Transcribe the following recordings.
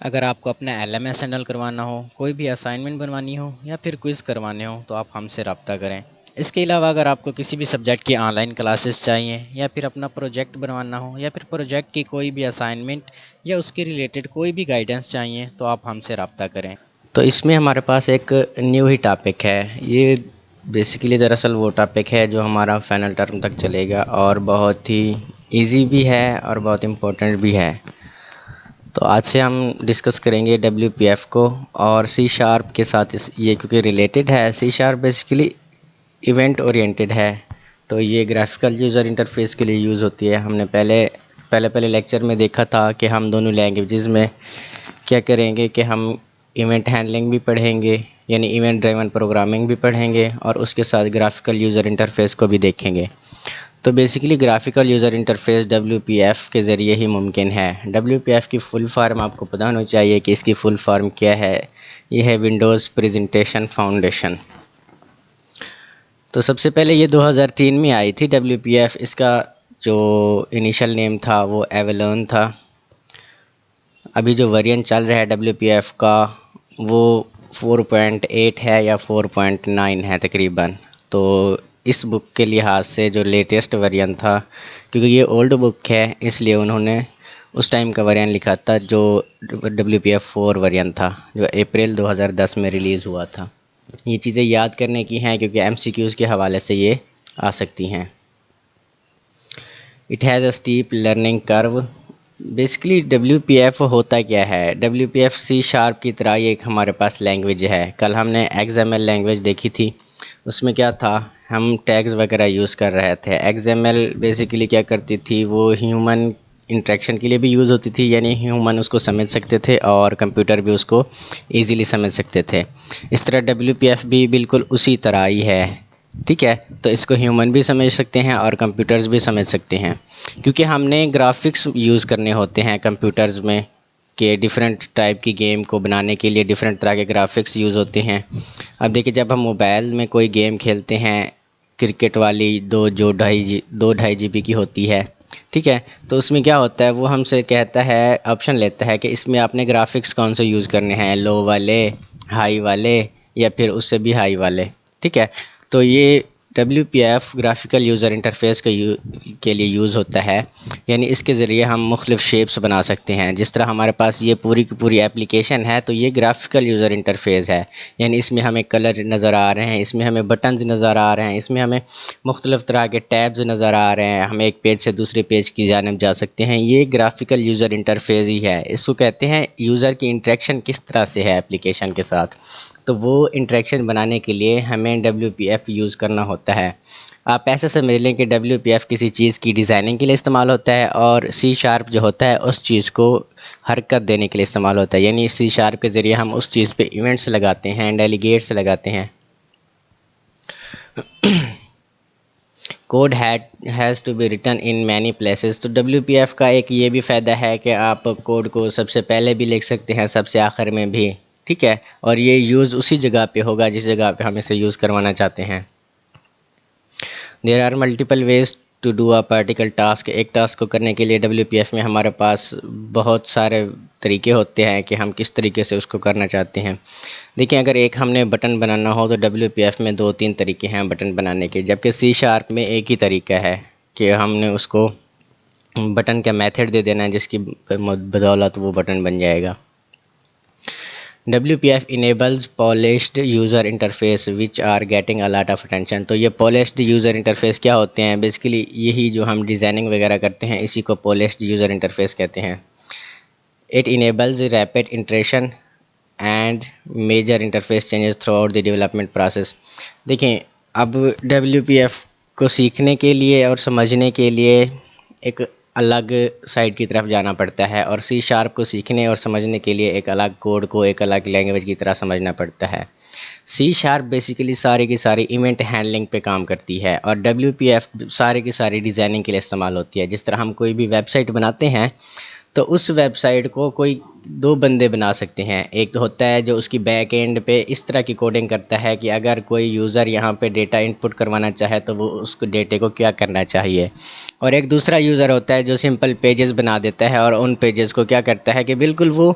अगर आपको अपना LMS हैंडल करवाना हो, कोई भी असाइनमेंट बनवानी हो या फिर क्विज़ करवाने हो तो आप हमसे रब्ता करें। इसके अलावा अगर आपको किसी भी सब्जेक्ट की ऑनलाइन क्लासेस चाहिए या फिर अपना प्रोजेक्ट बनवाना हो या फिर प्रोजेक्ट की कोई भी असाइनमेंट या उसके रिलेटेड कोई भी गाइडेंस चाहिए तो आप हमसे रब्ता करें। तो इसमें हमारे पास एक न्यू ही टॉपिक है। ये बेसिकली दरअसल वो टॉपिक है जो हमारा फाइनल टर्म तक चलेगा और बहुत ही इजी भी है और बहुत इम्पोर्टेंट भी है। तो आज से हम डिस्कस करेंगे WPF को और सी शार्प के साथ ये क्योंकि रिलेटेड है। C sharp basically event oriented है, तो ये ग्राफिकल यूज़र इंटरफेस के लिए यूज़ होती है। हमने पहले लेक्चर में देखा था कि हम दोनों लैंग्वेजेस में क्या करेंगे कि हम इवेंट हैंडलिंग भी पढ़ेंगे, यानी इवेंट ड्राइवन प्रोग्रामिंग भी पढ़ेंगे और उसके साथ ग्राफिकल यूज़र इंटरफेस को भी देखेंगे। तो basically graphical user interface WPF के ज़रिए ही मुमकिन है। WPF की फुल फार्म आपको पता होनी चाहिए कि इसकी फुल फार्म क्या है। ये है विंडोज़ प्रेजेंटेशन फाउंडेशन। तो सबसे पहले ये 2003 में आई थी WPF। इसका जो इनिशियल नेम था वो एवेलोन था। अभी जो वेरिएंट चल रहा है WPF का वो 4.8 है या 4.9 है तकरीबन। तो इस बुक के लिहाज से जो लेटेस्ट वेरिएंट था, क्योंकि ये ओल्ड बुक है इसलिए उन्होंने उस टाइम का वेरिएंट लिखा था जो WPF 4 वेरिएंट था, जो अप्रैल 2010 में रिलीज़ हुआ था। ये चीज़ें याद करने की हैं क्योंकि MCQs के हवाले से ये आ सकती हैं। It has a steep learning curve. Basically WPF होता क्या है? WPF सी शार्प की तरह ये एक हमारे पास लैंग्वेज है। कल हमने XML लैंग्वेज देखी थी, उसमें क्या था, हम टैग्स वगैरह यूज़ कर रहे थे। XML बेसिकली क्या करती थी, वो ह्यूमन इंटरेक्शन के लिए भी यूज़ होती थी, यानी ह्यूमन उसको समझ सकते थे और कंप्यूटर भी उसको ईज़िली समझ सकते थे। इस तरह WPF भी बिल्कुल उसी तरह ही है, ठीक है। तो इसको ह्यूमन भी समझ सकते हैं और कंप्यूटर्स भी समझ सकते हैं, क्योंकि हमने ग्राफिक्स यूज़ करने होते हैं कंप्यूटर्स में कि डिफरेंट टाइप की गेम को बनाने के लिए डिफरेंट तरह के ग्राफिक्स यूज़ होते हैं। अब देखिए, जब हम मोबाइल में कोई गेम खेलते हैं, क्रिकेट वाली दो ढाई GB की होती है, ठीक है, तो उसमें क्या होता है, वो हमसे कहता है, ऑप्शन लेता है कि इसमें आपने ग्राफिक्स कौन से यूज़ करने हैं, लो वाले, हाई वाले या फिर उससे भी हाई वाले, ठीक है। तो ये WPF ग्राफिकल यूज़र इंटरफेस के लिए यूज़ होता है, यानी इसके ज़रिए हम मुख्तलिफ़ शेप्स बना सकते हैं। जिस तरह हमारे पास ये पूरी की पूरी एप्लीकेशन है, तो ये ग्राफिकल यूज़र इंटरफेस है, यानी इसमें हमें कलर नज़र आ रहे हैं, इसमें हमें बटन्स नज़र आ रहे हैं, इसमें हमें मुख्तलिफ़ तरह के टैब्स नज़र आ रहे हैं, हम एक पेज से दूसरे पेज की जानिब जा सकते हैं। ये ग्राफिकल यूज़र इंटरफेस ही है। इसको कहते हैं यूज़र की इंटरेक्शन किस तरह से है एप्लीकेशन के साथ। तो वो इंटरेक्शन बनाने के लिए हमें WPF यूज़ करना होता है। आप ऐसे समझ लें कि WPF किसी चीज़ की डिज़ाइनिंग के लिए इस्तेमाल होता है और सी शार्प जो होता है उस चीज़ को हरकत देने के लिए इस्तेमाल होता है, यानी सी शार्प के ज़रिए हम उस चीज़ पे इवेंट्स लगाते हैं, डेलीगेट्स लगाते हैं। Code has to be written in many places. तो WPF का एक ये भी फ़ायदा है कि आप कोड को सबसे पहले भी लिख सकते हैं, सबसे आखिर में भी, ठीक है, और ये यूज़ उसी जगह पे होगा जिस जगह पे हम इसे यूज़ करवाना चाहते हैं। There are multiple ways to do a particular task. एक टास्क को करने के लिए WPF में हमारे पास बहुत सारे तरीके होते हैं कि हम किस तरीके से उसको करना चाहते हैं। देखिए, अगर एक हमने बटन बनाना हो तो WPF में 2-3 तरीके हैं बटन बनाने के, जबकि सी शार्प में एक ही तरीका है कि हमने उसको बटन का मेथड दे देना है जिसकी बदौलत वो बटन बन जाएगा। WPF enables polished user interface which are getting a lot of attention। तो ये polished user interface क्या होते हैं? बेसिकली यही जो हम डिज़ाइनिंग वगैरह करते हैं इसी को polished user interface कहते हैं। It enables rapid iteration and major interface changes throughout the development process। देखें, अब WPF को सीखने के लिए और समझने के लिए एक अलग साइड की तरफ जाना पड़ता है और सी शार्प को सीखने और समझने के लिए एक अलग कोड को एक अलग लैंग्वेज की तरह समझना पड़ता है। सी शार्प बेसिकली सारी की सारी इवेंट हैंडलिंग पे काम करती है और WPF सारी की सारी डिज़ाइनिंग के लिए इस्तेमाल होती है। जिस तरह हम कोई भी वेबसाइट बनाते हैं तो उस वेबसाइट को कोई दो बंदे बना सकते हैं। एक तो होता है जो उसकी बैक एंड पे इस तरह की कोडिंग करता है कि अगर कोई यूज़र यहाँ पे डेटा इनपुट करवाना चाहे तो वो उसको डेटे को क्या करना चाहिए, और एक दूसरा यूज़र होता है जो सिंपल पेजेस बना देता है और उन पेजेस को क्या करता है कि बिल्कुल वो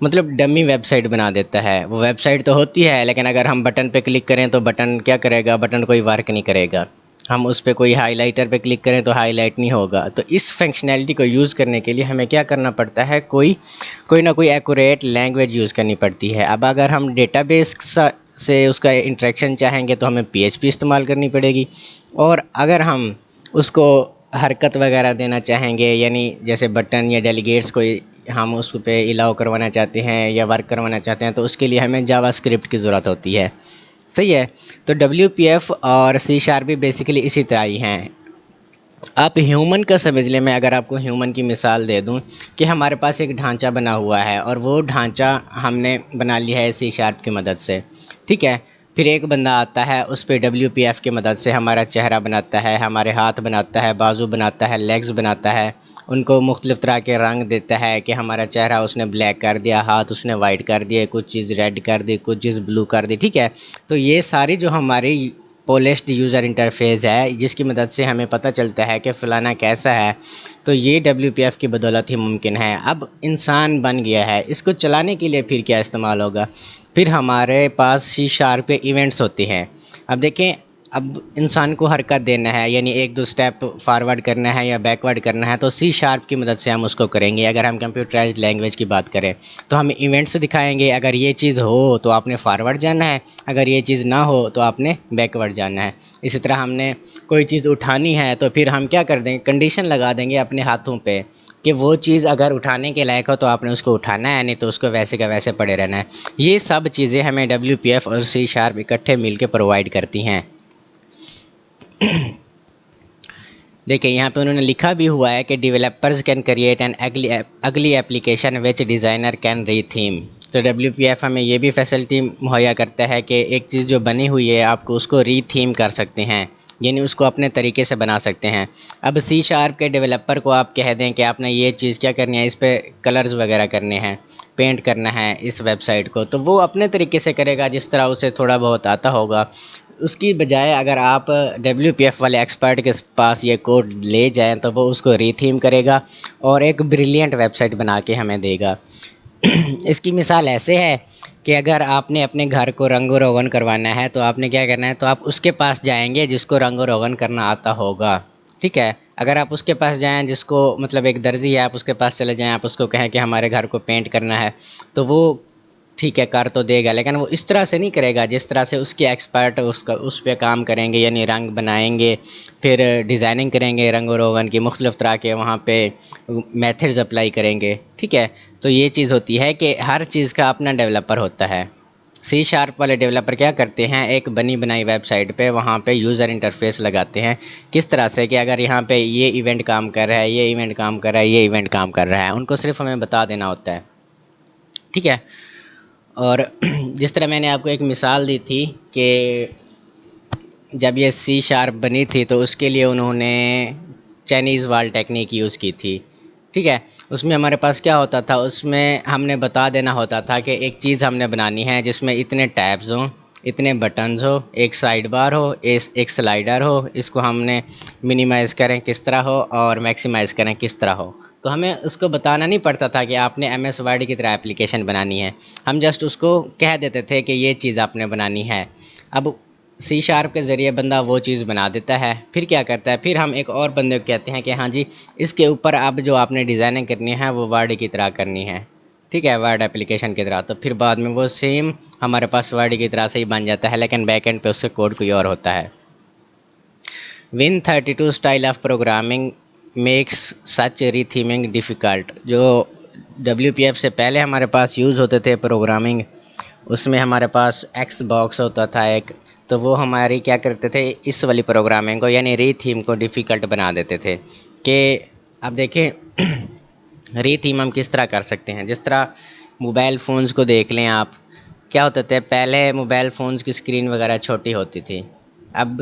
मतलब डमी वेबसाइट बना देता है। वो वेबसाइट तो होती है, लेकिन अगर हम बटन पे क्लिक करें तो बटन क्या करेगा, बटन कोई वर्क नहीं करेगा। हम उस पर कोई हाइलाइटर पे क्लिक करें तो हाईलाइट नहीं होगा। तो इस फंक्शनैलिटी को यूज़ करने के लिए हमें क्या करना पड़ता है, कोई ना कोई एक्यूरेट लैंग्वेज यूज़ करनी पड़ती है। अब अगर हम डेटाबेस से उसका इंटरेक्शन चाहेंगे तो हमें PHP इस्तेमाल करनी पड़ेगी। और अगर हम उसको हरकत वगैरह देना चाहेंगे, यानी जैसे बटन या डेलीगेट्स कोई हम उस पे अलाउ करवाना चाहते हैं या वर्क करवाना चाहते हैं, तो उसके लिए हमें जावास्क्रिप्ट की ज़रूरत होती है। सही है। तो WPF और C# भी बेसिकली इसी तरह ही हैं। आप ह्यूमन का समझ लें, मैं अगर आपको ह्यूमन की मिसाल दे दूं कि हमारे पास एक ढांचा बना हुआ है और वो ढांचा हमने बना लिया है C# की मदद से। ठीक है। फिर एक बंदा आता है, उस पे WPF की मदद से हमारा चेहरा बनाता है, हमारे हाथ बनाता है, बाजू बनाता है, लेग्स बनाता है। उनको मुख्तलिफ़ तरह के रंग देता है कि हमारा चेहरा उसने ब्लैक कर दिया, हाथ उसने वाइट कर दिए, कुछ चीज़ रेड कर दी, कुछ चीज़ ब्लू कर दी। ठीक है। तो ये सारी जो हमारी पोलिश्ड यूज़र इंटरफेस है, जिसकी मदद से हमें पता चलता है कि फ़लाना कैसा है, तो ये WPF की बदौलत ही मुमकिन है। अब इंसान बन गया है, इसको चलाने के लिए फिर क्या इस्तेमाल होगा, फिर हमारे पास C# पे इवेंट्स होते हैं। अब देखें, अब इंसान को हरकत देना है, यानी एक दो स्टेप फॉरवर्ड करना है या बैकवर्ड करना है, तो C# की मदद से हम उसको करेंगे। अगर हम कंप्यूटराइज्ड लैंग्वेज की बात करें तो हम इवेंट्स दिखाएंगे, अगर ये चीज़ हो तो आपने फॉरवर्ड जाना है, अगर ये चीज़ ना हो तो आपने बैकवर्ड जाना है। इसी तरह हमने कोई चीज़ उठानी है तो फिर हम क्या कर देंगे, कंडीशन लगा देंगे अपने हाथों पे कि वो चीज़ अगर उठाने के लायक हो तो आपने उसको उठाना है, नहीं तो उसको वैसे का वैसे पड़े रहना है। ये सब चीज़ें हमें WPF और C# इकट्ठे मिलकर प्रोवाइड करती हैं। देखिए, यहाँ पे उन्होंने लिखा भी हुआ है कि developers can create an ugly application which designer can retheme. तो WPF हमें ये भी फैसिलिटी मुहैया करता है कि एक चीज़ जो बनी हुई है आपको उसको रीथीम कर सकते हैं, यानी उसको अपने तरीके से बना सकते हैं। अब C# के डेवलपर को आप कह दें कि आपने ये चीज़ क्या करनी है, इस पर कलर्स वगैरह करने हैं, पेंट करना है इस वेबसाइट को, तो वो अपने तरीके से करेगा जिस तरह उसे थोड़ा बहुत आता होगा। उसकी बजाय अगर आप WPF वाले एक्सपर्ट के पास ये कोड ले जाएं तो वो उसको रीथीम करेगा और एक ब्रिलियंट वेबसाइट बना के हमें देगा। इसकी मिसाल ऐसे है कि अगर आपने अपने घर को रंग रोगन करवाना है तो आपने क्या करना है, तो आप उसके पास जाएंगे जिसको रंग रोगन करना आता होगा। ठीक है। अगर आप उसके पास जाएं, जिसको मतलब एक दर्जी है, आप उसके पास चले जाएं, आप उसको कहें कि हमारे घर को पेंट करना है, तो वो ठीक है कर तो देगा, लेकिन वो इस तरह से नहीं करेगा जिस तरह से उसके एक्सपर्ट उसका उस पर काम करेंगे, यानी रंग बनाएंगे, फिर डिज़ाइनिंग करेंगे, रंग रोगन की मुख्तलिफ़ तरह के वहाँ पे मेथड्स अप्लाई करेंगे। ठीक है। तो ये चीज़ होती है कि हर चीज़ का अपना डेवलपर होता है। C# वाले डेवलपर क्या करते हैं, एक बनी बनाई वेबसाइट पे वहाँ पे यूज़र इंटरफेस लगाते हैं, किस तरह से कि अगर यहाँ पे ये इवेंट काम कर रहा है, ये इवेंट काम कर रहा है, ये इवेंट काम कर रहा है, उनको सिर्फ हमें बता देना होता है। ठीक है। और जिस तरह मैंने आपको एक मिसाल दी थी कि जब ये C# बनी थी तो उसके लिए उन्होंने चाइनीज़ वॉल टेक्निक यूज़ की थी। ठीक है। उसमें हमारे पास क्या होता था, उसमें हमने बता देना होता था कि एक चीज़ हमने बनानी है जिसमें इतने टैब्स हों, इतने बटन्स हो, एक साइड बार हो, एक स्लाइडर हो, इसको हमने मिनिमाइज़ करें किस तरह हो और मैक्सिमाइज़ करें किस तरह हो। तो हमें उसको बताना नहीं पड़ता था कि आपने MS वर्ड की तरह एप्लीकेशन बनानी है, हम जस्ट उसको कह देते थे कि ये चीज़ आपने बनानी है। अब C# के ज़रिए बंदा वो चीज़ बना देता है, फिर क्या करता है, फिर हम एक और बंदे को कहते हैं कि हाँ जी, इसके ऊपर अब जो आपने डिज़ाइनिंग करनी है वो वर्ड की तरह करनी है। ठीक है, वर्ड एप्लीकेशन की तरह। तो फिर बाद में वो सेम हमारे पास वर्ड की तरह से ही बन जाता है, लेकिन बैकएंड पे उसके कोड कोई और होता है। Win32 style of programming makes such retheming difficult. जो WPF से पहले हमारे पास यूज़ होते थे प्रोग्रामिंग, उसमें हमारे पास एक्स बॉक्स होता था एक, तो वो हमारी क्या करते थे, इस वाली प्रोग्रामिंग को यानी रीथीम को डिफ़िकल्ट बना देते थे। कि अब देखें रीथीम हम किस तरह कर सकते हैं, जिस तरह मोबाइल फ़ोन्स को देख लें आप, क्या होते थे पहले मोबाइल फ़ोन्स की स्क्रीन वगैरह छोटी होती थी। अब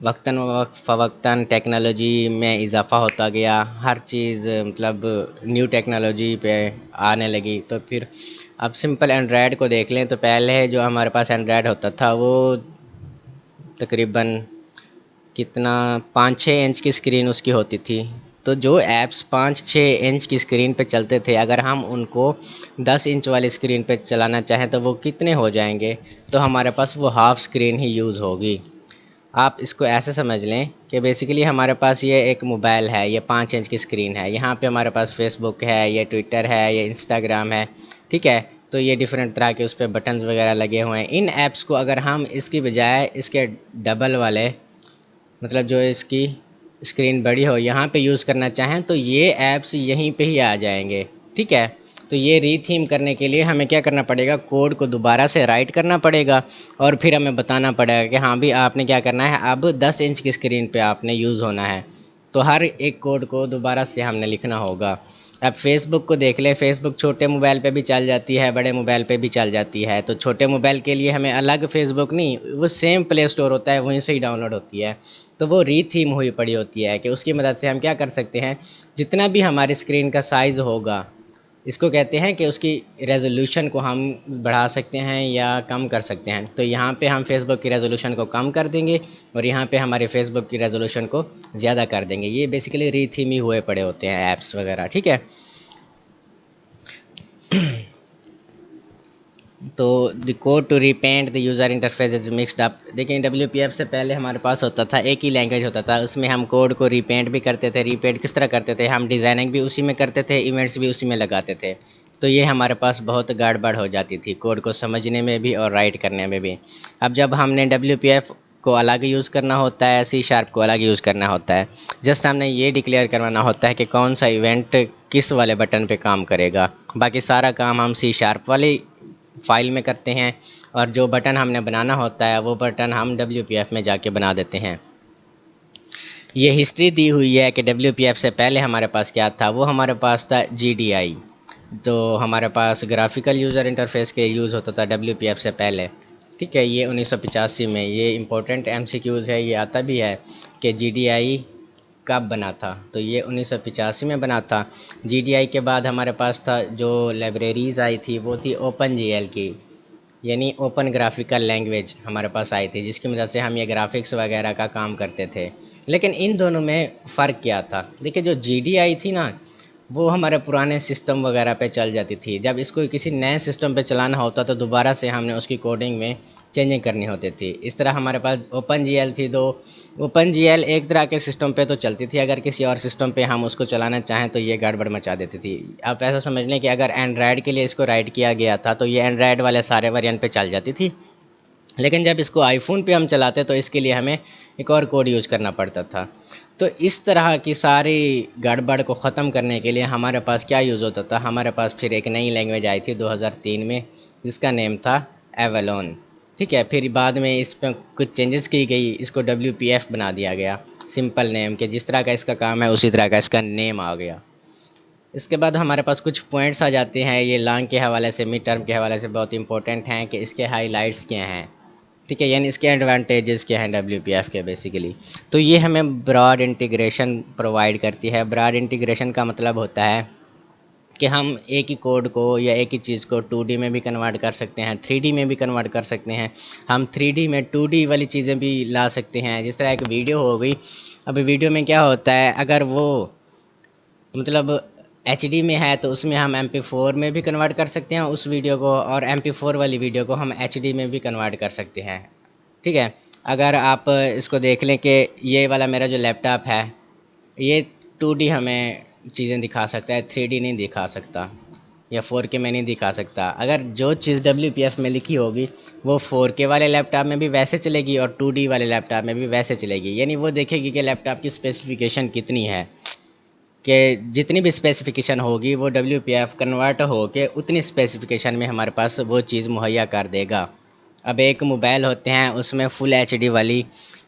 वक्तन फ़वक्तन टेक्नोलॉजी में इजाफ़ा होता गया, हर चीज़ मतलब न्यू टेक्नोलॉजी पे आने लगी। तो फिर अब सिंपल एंड्रॉयड को देख लें, तो पहले जो हमारे पास एंड्रॉयड होता था वो तकरीबन कितना 5-6 इंच की स्क्रीन उसकी होती थी। तो जो ऐप्स 5-6 इंच की स्क्रीन पे चलते थे, अगर हम उनको 10 इंच वाली स्क्रीन पे चलाना चाहें तो वो कितने हो जाएंगे? तो हमारे पास वो हाफ स्क्रीन ही यूज़ होगी। आप इसको ऐसे समझ लें कि बेसिकली हमारे पास ये एक मोबाइल है, ये 5 इंच की स्क्रीन है, यहाँ पे हमारे पास फेसबुक है, ये ट्विटर है, ये इंस्टाग्राम है, ठीक है। तो ये डिफरेंट तरह के उस पर बटन्स वगैरह लगे हुए हैं। इन ऐप्स को अगर हम इसकी बजाय इसके डबल वाले, मतलब जो इसकी स्क्रीन बड़ी हो, यहाँ पे यूज़ करना चाहें तो ये ऐप्स यहीं पे ही आ जाएंगे, ठीक है। तो ये रीथीम करने के लिए हमें क्या करना पड़ेगा, कोड को दोबारा से राइट करना पड़ेगा और फिर हमें बताना पड़ेगा कि हाँ भी आपने क्या करना है, अब 10 इंच की स्क्रीन पे आपने यूज़ होना है। तो हर एक कोड को दोबारा से हमने लिखना होगा। अब फेसबुक को देख लें, फेसबुक छोटे मोबाइल पे भी चल जाती है, बड़े मोबाइल पे भी चल जाती है। तो छोटे मोबाइल के लिए हमें अलग फेसबुक नहीं, वो सेम प्ले स्टोर होता है, वहीं से ही डाउनलोड होती है। तो वो रीथीम हुई पड़ी होती है कि उसकी मदद से हम क्या कर सकते हैं, जितना भी हमारी स्क्रीन का साइज़ होगा, इसको कहते हैं कि उसकी रेजोल्यूशन को हम बढ़ा सकते हैं या कम कर सकते हैं। तो यहाँ पे हम फेसबुक की रेजोल्यूशन को कम कर देंगे और यहाँ पे हमारे फेसबुक की रेजोल्यूशन को ज़्यादा कर देंगे। ये बेसिकली रीथीम ही हुए पड़े होते हैं ऐप्स वगैरह, ठीक है। तो the code to repaint the user interface is mixed up. देखिए WPF से पहले हमारे पास होता था एक ही लैंग्वेज होता था, उसमें हम कोड को रिपेंट भी करते थे। रिपेंट किस तरह करते थे, हम डिज़ाइनिंग भी उसी में करते थे, इवेंट्स भी उसी में लगाते थे। तो ये हमारे पास बहुत गड़बड़ हो जाती थी कोड को समझने में भी और राइट करने में भी। अब जब हमने WPF को अलग यूज़ करना होता है, C# को अलग यूज़ करना होता है। जस्ट हमने ये डिक्लेयर करवाना होता है कि कौन सा इवेंट किस वाले बटन पे काम करेगा। बाकी सारा काम हम C# वाली फाइल में करते हैं और जो बटन हमने बनाना होता है वो बटन हम WPF में जाके बना देते हैं। ये हिस्ट्री दी हुई है कि WPF से पहले हमारे पास क्या था, वो हमारे पास था GDI। तो हमारे पास ग्राफिकल यूज़र इंटरफेस के यूज़ होता था WPF से पहले, ठीक है। ये 1985 में, ये इम्पोर्टेंट MCQs है, ये आता भी है कि GDI कब बना था। तो ये 1985 में बना था। GDI के बाद हमारे पास था जो लाइब्रेरीज़ आई थी, वो थी OpenGL की, यानी ओपन ग्राफिकल लैंग्वेज हमारे पास आई थी, जिसकी मदद से हम ये ग्राफिक्स वगैरह का काम करते थे। लेकिन इन दोनों में फ़र्क क्या था, देखिए जो GDI थी ना, वो हमारे पुराने सिस्टम वगैरह पे चल जाती थी। जब इसको किसी नए सिस्टम पे चलाना होता तो दोबारा से हमने उसकी कोडिंग में चेंजिंग करनी होती थी। इस तरह हमारे पास OpenGL थी। तो OpenGL एक तरह के सिस्टम पे तो चलती थी, अगर किसी और सिस्टम पे हम उसको चलाना चाहें तो ये गड़बड़ मचा देती थी। आप ऐसा समझ लें कि अगर एंड्रायड के लिए इसको राइट किया गया था तो ये एंड्रायड वाले सारे वेरिएंट पे चल जाती थी। लेकिन जब इसको आईफोन पे हम चलाते तो इसके लिए हमें एक और कोड यूज़ करना पड़ता था। तो इस तरह की सारी गड़बड़ को ख़त्म करने के लिए हमारे पास क्या यूज़ होता था, हमारे पास फिर एक नई लैंग्वेज आई थी 2003 में, जिसका नेम था एवेलोन, ठीक है। फिर बाद में इस पर कुछ चेंजेस की गई, इसको WPF बना दिया गया, सिंपल नेम के, जिस तरह का इसका काम है उसी तरह का इसका नेम आ गया। इसके बाद हमारे पास कुछ पॉइंट्स आ जाते हैं, ये लॉन्ग के हवाले से, मिड टर्म के हवाले से बहुत इंपॉर्टेंट हैं कि इसके हाइलाइट्स क्या हैं, ठीक है, यानी इसके एडवांटेजेस क्या हैं WPF के बेसिकली। तो ये हमें ब्रॉड इंटीग्रेशन प्रोवाइड करती है। ब्रॉड इंटीग्रेशन का मतलब होता है कि हम एक ही कोड को या एक ही चीज़ को 2D में भी कन्वर्ट कर सकते हैं, 3D में भी कन्वर्ट कर सकते हैं। हम 3D में 2D वाली चीज़ें भी ला सकते हैं, जिस तरह एक वीडियो हो गई। अब वीडियो में क्या होता है, अगर वो मतलब HD में है तो उसमें हम MP4 में भी कन्वर्ट कर सकते हैं उस वीडियो को, और MP4 वाली वीडियो को हम HD में भी कन्वर्ट कर सकते हैं, ठीक है। अगर आप इसको देख लें कि ये वाला मेरा जो लैपटॉप है, ये 2D हमें चीज़ें दिखा सकता है, 3D नहीं दिखा सकता, या 4K में नहीं दिखा सकता। अगर जो चीज़ WPF में लिखी होगी वो 4K वाले लैपटॉप में भी वैसे चलेगी और 2D वाले लैपटॉप में भी वैसे चलेगी। यानी वो देखेगी कि लैपटॉप की स्पेसिफिकेशन कितनी है, कि जितनी भी स्पेसिफिकेशन होगी वो WPF कन्वर्ट हो के उतनी स्पेसिफिकेशन में हमारे पास वो चीज़ मुहैया कर देगा। अब एक मोबाइल होते हैं उसमें फुल HD वाली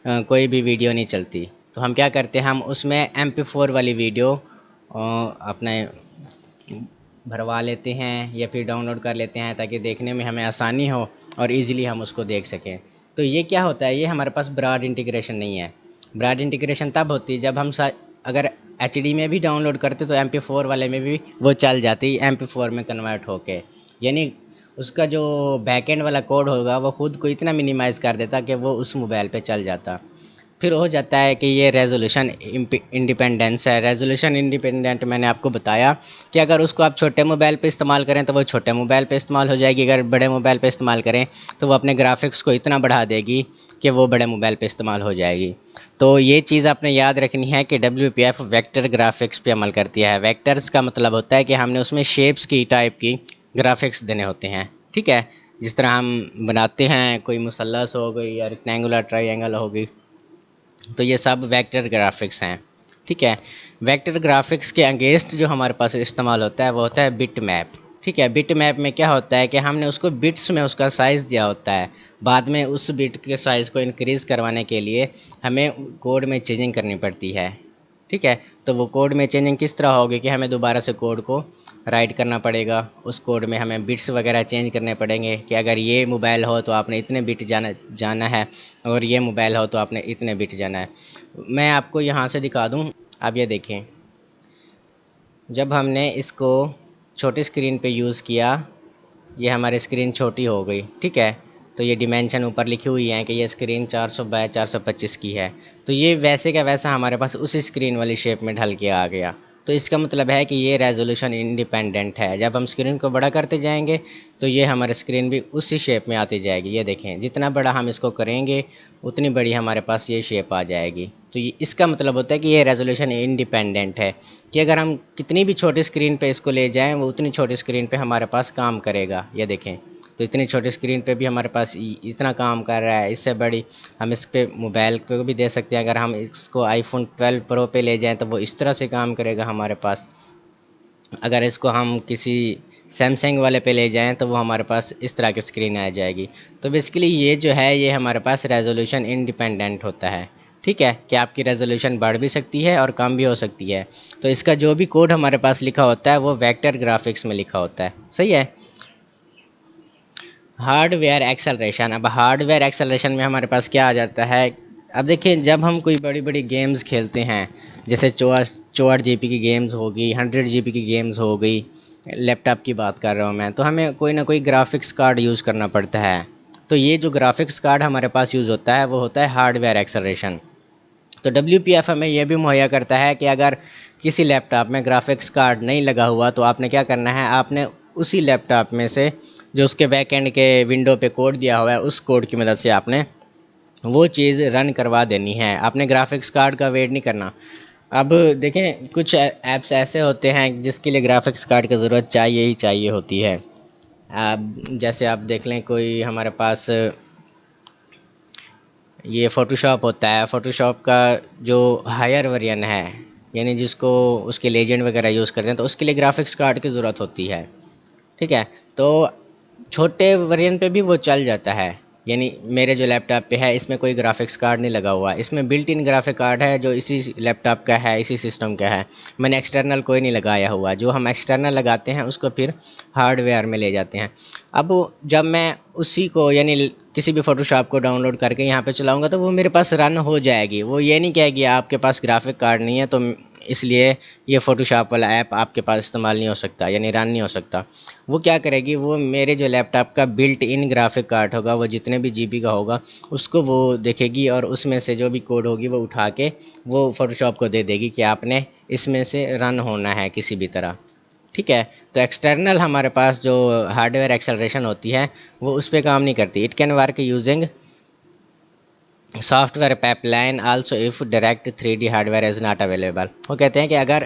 कोई भी वीडियो नहीं चलती, तो हम क्या करते हैं, हम उसमें MP4 वाली वीडियो अपने भरवा लेते हैं या फिर डाउनलोड कर लेते हैं, ताकि देखने में हमें आसानी हो और इजीली हम उसको देख सकें। तो ये क्या होता है, ये हमारे पास ब्रॉड इंटीग्रेशन नहीं है। ब्रॉड इंटीग्रेशन तब होती है जब हम अगर HD में भी डाउनलोड करते तो MP4 वाले में भी वो चल जाती MP4 में कन्वर्ट होके, यानी उसका जो बैकएंड वाला कोड होगा वो ख़ुद को इतना मिनिमाइज़ कर देता कि वो उस मोबाइल पे चल जाता। फिर हो जाता है कि ये रेजोल्यूशन इंडिपेंडेंस है। रेजोल्यूशन इंडिपेंडेंट मैंने आपको बताया कि अगर उसको आप छोटे मोबाइल पे इस्तेमाल करें तो वो छोटे मोबाइल पे इस्तेमाल हो जाएगी, अगर बड़े मोबाइल पे इस्तेमाल करें तो वो अपने ग्राफिक्स को इतना बढ़ा देगी कि वो बड़े मोबाइल पे इस्तेमाल हो जाएगी। तो ये चीज़ आपने याद रखनी है कि WPF वेक्टर ग्राफिक्स पे अमल करती है। वेक्टर्स का मतलब होता है कि हमने उसमें शेप्स की टाइप की ग्राफिक्स देने होते हैं, ठीक है। जिस तरह हम बनाते हैं, कोई मुसल्लस हो गई या रेक्टेंगुलर ट्रायंगल हो गई, तो ये सब वेक्टर ग्राफिक्स हैं, ठीक है। वेक्टर ग्राफिक्स के अगेंस्ट जो हमारे पास इस्तेमाल होता है वो होता है बिट मैप, ठीक है। बिट मैप में क्या होता है कि हमने उसको बिट्स में उसका साइज़ दिया होता है, बाद में उस बिट के साइज़ को इंक्रीज़ करवाने के लिए हमें कोड में चेंजिंग करनी पड़ती है, ठीक है। तो वो कोड में चेंजिंग किस तरह होगी कि हमें दोबारा से कोड को राइट करना पड़ेगा। उस कोड में हमें बिट्स वगैरह चेंज करने पड़ेंगे कि अगर ये मोबाइल हो तो आपने इतने बिट जाना है, और ये मोबाइल हो तो आपने इतने बिट जाना है। मैं आपको यहाँ से दिखा दूँ, आप ये देखें, जब हमने इसको छोटी स्क्रीन पे यूज़ किया, ये हमारी स्क्रीन छोटी हो गई, ठीक है। तो ये डिमेंशन ऊपर लिखी हुई है कि ये स्क्रीन 400 बाय 425 की है, तो ये वैसे का वैसा हमारे पास उसी स्क्रीन वाली शेप में ढल के आ गया। तो इसका मतलब है कि ये रेजोल्यूशन इंडिपेंडेंट है। जब हम स्क्रीन को बड़ा करते जाएंगे तो ये हमारी स्क्रीन भी उसी शेप में आती जाएगी। ये देखें, जितना बड़ा हम इसको करेंगे उतनी बड़ी हमारे पास ये शेप आ जाएगी। तो ये इसका मतलब होता है कि ये रेजोल्यूशन इंडिपेंडेंट है, कि अगर हम कितनी भी छोटी स्क्रीन पे इसको ले जाएं वो उतनी छोटी स्क्रीन पे हमारे पास काम करेगा। ये देखें, तो इतनी छोटी स्क्रीन पे भी हमारे पास इतना काम कर रहा है। इससे बड़ी हम इस पे मोबाइल पे भी दे सकते हैं। अगर हम इसको iPhone 12 Pro पे ले जाएं तो वो इस तरह से काम करेगा हमारे पास। अगर इसको हम किसी सैमसंग वाले पे ले जाएं तो वो हमारे पास इस तरह की स्क्रीन आ जाएगी। तो बेसिकली ये जो है ये हमारे पास रेजोल्यूशन इंडिपेंडेंट होता है, ठीक है, कि आपकी रेजोल्यूशन बढ़ भी सकती है और कम भी हो सकती है। तो इसका जो भी कोड हमारे पास लिखा होता है वो वेक्टर ग्राफिक्स में लिखा होता है, सही है। हार्डवेयर एक्सेलरेशन, अब हार्डवेयर एक्सेलरेशन में हमारे पास क्या आ जाता है। अब देखिए, जब हम कोई बड़ी बड़ी गेम्स खेलते हैं, जैसे 64 GB की गेम्स हो गई, 100 GB की गेम्स हो गई, लैपटॉप की बात कर रहा हूँ मैं, तो हमें कोई ना कोई ग्राफिक्स कार्ड यूज़ करना पड़ता है। तो ये जो ग्राफिक्स कार्ड हमारे पास यूज़ होता है वो होता है हार्डवेयर एक्सेलरेशन। तो WPF हमें यह भी मुहैया करता है कि अगर किसी लैपटॉप में ग्राफिक्स कार्ड नहीं लगा हुआ तो आपने क्या करना है, आपने उसी लैपटॉप में से जो उसके बैक एंड के विंडो पे कोड दिया हुआ है उस कोड की मदद से आपने वो चीज़ रन करवा देनी है। आपने ग्राफिक्स कार्ड का वेट नहीं करना। अब देखें, कुछ ऐप्स ऐसे होते हैं जिसके लिए ग्राफिक्स कार्ड की ज़रूरत चाहिए ही चाहिए होती है। अब जैसे आप देख लें, कोई हमारे पास ये फ़ोटोशॉप होता है। फ़ोटोशॉप का जो हायर वर्जन है, यानी जिसको उसके लेजेंड वगैरह यूज़ करते हैं, तो उसके लिए ग्राफिक्स कार्ड की ज़रूरत होती है, ठीक है। तो छोटे वर्जन पे भी वो चल जाता है। यानी मेरे जो लैपटॉप पे है इसमें कोई ग्राफिक्स कार्ड नहीं लगा हुआ, इसमें बिल्ट इन ग्राफिक कार्ड है जो इसी लैपटॉप का है, इसी सिस्टम का है। मैंने एक्सटर्नल कोई नहीं लगाया हुआ। जो हम एक्सटर्नल लगाते हैं उसको फिर हार्डवेयर में ले जाते हैं। अब जब मैं उसी को यानी किसी भी फ़ोटोशॉप को डाउनलोड करके यहाँ पे चलाऊँगा तो वो मेरे पास रन हो जाएगी। वो ये नहीं कहेगी आपके पास ग्राफिक कार्ड नहीं है तो इसलिए ये फ़ोटोशॉप वाला ऐप आपके पास इस्तेमाल नहीं हो सकता, यानी रन नहीं हो सकता। वो क्या करेगी, वो मेरे जो लैपटॉप का बिल्ट इन ग्राफिक कार्ड होगा, वो जितने भी GB का होगा उसको वो देखेगी और उसमें से जो भी कोड होगी वो उठा के वो फ़ोटोशॉप को दे देगी कि आपने इसमें से रन होना है किसी भी तरह, ठीक है। तो एक्सटर्नल हमारे पास जो हार्डवेयर एक्सेलरेशन होती है वो उस पर काम नहीं करती। It can work using software pipeline also if direct 3D hardware is not available. वो कहते हैं कि अगर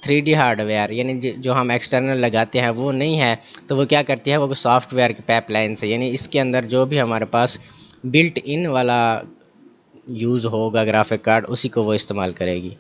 3D हार्डवेयर यानी जो हम एक्सटर्नल लगाते हैं वो नहीं है तो वो क्या करती है, वो सॉफ्टवेयर की पाइपलाइन से, यानी इसके अंदर जो भी हमारे पास बिल्ट इन वाला यूज़ होगा ग्राफिक कार्ड उसी को वो इस्तेमाल करेगी।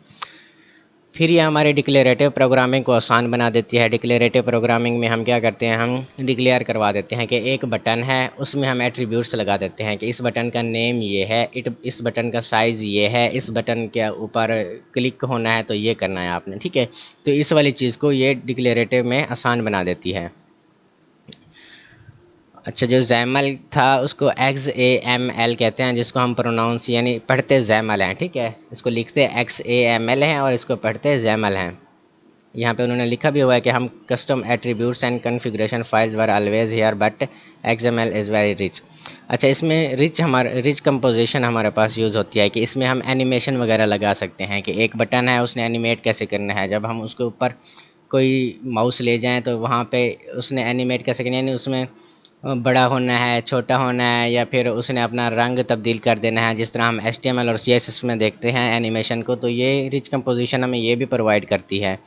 फिर ये हमारे डिक्लेरेटिव प्रोग्रामिंग को आसान बना देती है। डिक्लेरेटिव प्रोग्रामिंग में हम क्या करते हैं, हम डिक्लेयर करवा देते हैं कि एक बटन है, उसमें हम एट्रीब्यूट्स लगा देते हैं कि इस बटन का नेम ये है, इस बटन का साइज़ ये है, इस बटन के ऊपर क्लिक होना है तो ये करना है आपने, ठीक है। तो इस वाली चीज़ को ये डिक्लेरेटिव में आसान बना देती है। अच्छा, जो जैमल था उसको XAML कहते हैं, जिसको हम प्रोनाउंस यानी पढ़ते जैमल हैं, ठीक है। इसको लिखते XAML हैं और इसको पढ़ते जैमल हैं। यहाँ पे उन्होंने लिखा भी हुआ है कि हम custom attributes and configuration files were always here but XML is very rich. अच्छा, इसमें रिच कंपोजिशन हमारे पास यूज़ होती है कि इसमें हम एनिमेशन वगैरह लगा सकते हैं कि एक बटन है उसने एनिमेट कैसे करना है, जब हम उसके ऊपर कोई माउस ले जाएं तो वहाँ पे उसने एनिमेट कैसे करना है, यानी उसमें बड़ा होना है, छोटा होना है, या फिर उसने अपना रंग तब्दील कर देना है, जिस तरह हम HTML और CSS में देखते हैं एनिमेशन को। तो ये रिच कंपोजिशन हमें ये भी प्रोवाइड करती है।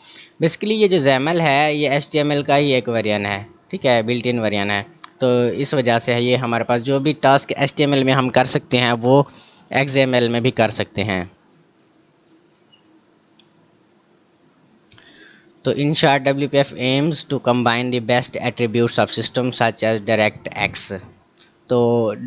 बेसिकली ये जो XAML है ये HTML का ही एक वेरिएंट है, ठीक है, बिल्ट इन वेरिएंट है। तो इस वजह से ये हमारे पास जो भी टास्क HTML में हम कर सकते हैं वो XML में भी कर सकते हैं। तो in short, WPF aims to combine the best attributes of systems such as DirectX। तो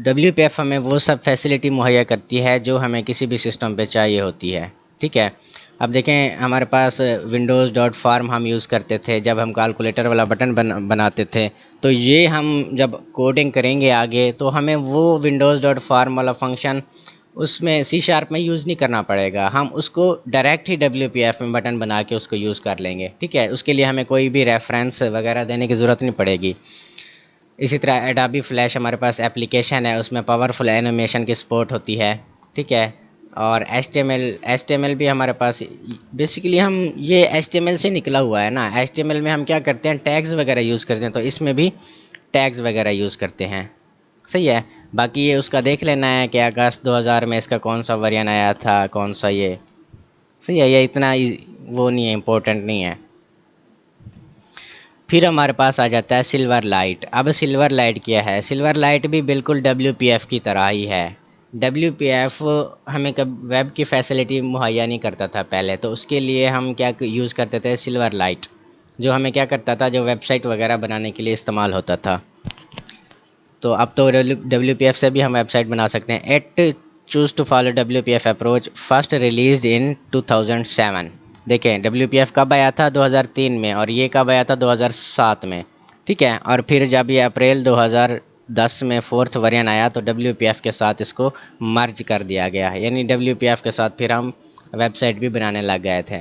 WPF हमें वो सब फैसिलिटी मुहैया करती है जो हमें किसी भी सिस्टम पे चाहिए होती है, ठीक है। अब देखें, हमारे पास विंडोज़ डॉट फार्म हम यूज़ करते थे जब हम कैलकुलेटर वाला बटन बनाते थे। तो ये हम जब कोडिंग करेंगे आगे तो हमें वो विंडोज़ डॉट फार्म वाला फंक्शन उसमें C# में यूज़ नहीं करना पड़ेगा, हम उसको डायरेक्ट ही WPF में बटन बना के उसको यूज़ कर लेंगे, ठीक है। उसके लिए हमें कोई भी रेफरेंस वगैरह देने की ज़रूरत नहीं पड़ेगी। इसी तरह एडोबी फ्लैश हमारे पास एप्लीकेशन है, उसमें पावरफुल एनिमेशन की सपोर्ट होती है, ठीक है। और HTML भी हमारे पास, बेसिकली हम ये HTML से निकला हुआ है ना। HTML में हम क्या करते हैं, टैग्स वगैरह यूज़ करते हैं, तो इसमें भी टैग्स वगैरह यूज़ करते हैं, सही है। बाकी ये उसका देख लेना है कि अगस्त 2000 में इसका कौन सा वर्जन आया था, कौन सा, ये सही है, ये इतना वो नहीं है, इम्पोर्टेंट नहीं है। फिर हमारे पास आ जाता है सिल्वर लाइट। अब सिल्वर लाइट क्या है? सिल्वर लाइट भी बिल्कुल WPF की तरह ही है। WPF हमें कब वेब की फैसिलिटी मुहैया नहीं करता था पहले, तो उसके लिए हम क्या यूज़ करते थे, सिल्वर लाइट, जो हमें क्या करता था, जो वेबसाइट वगैरह बनाने के लिए इस्तेमाल होता था। तो अब तो WPF से भी हम वेबसाइट बना सकते हैं। At choose to follow WPF approach first released in 2007। देखें, WPF कब आया था, 2003 में, और ये कब आया था, 2007 में, ठीक है। और फिर जब ये अप्रैल 2010 में 4th वर्जन आया तो WPF के साथ इसको मर्ज कर दिया गया, यानी WPF के साथ फिर हम वेबसाइट भी बनाने लग गए थे।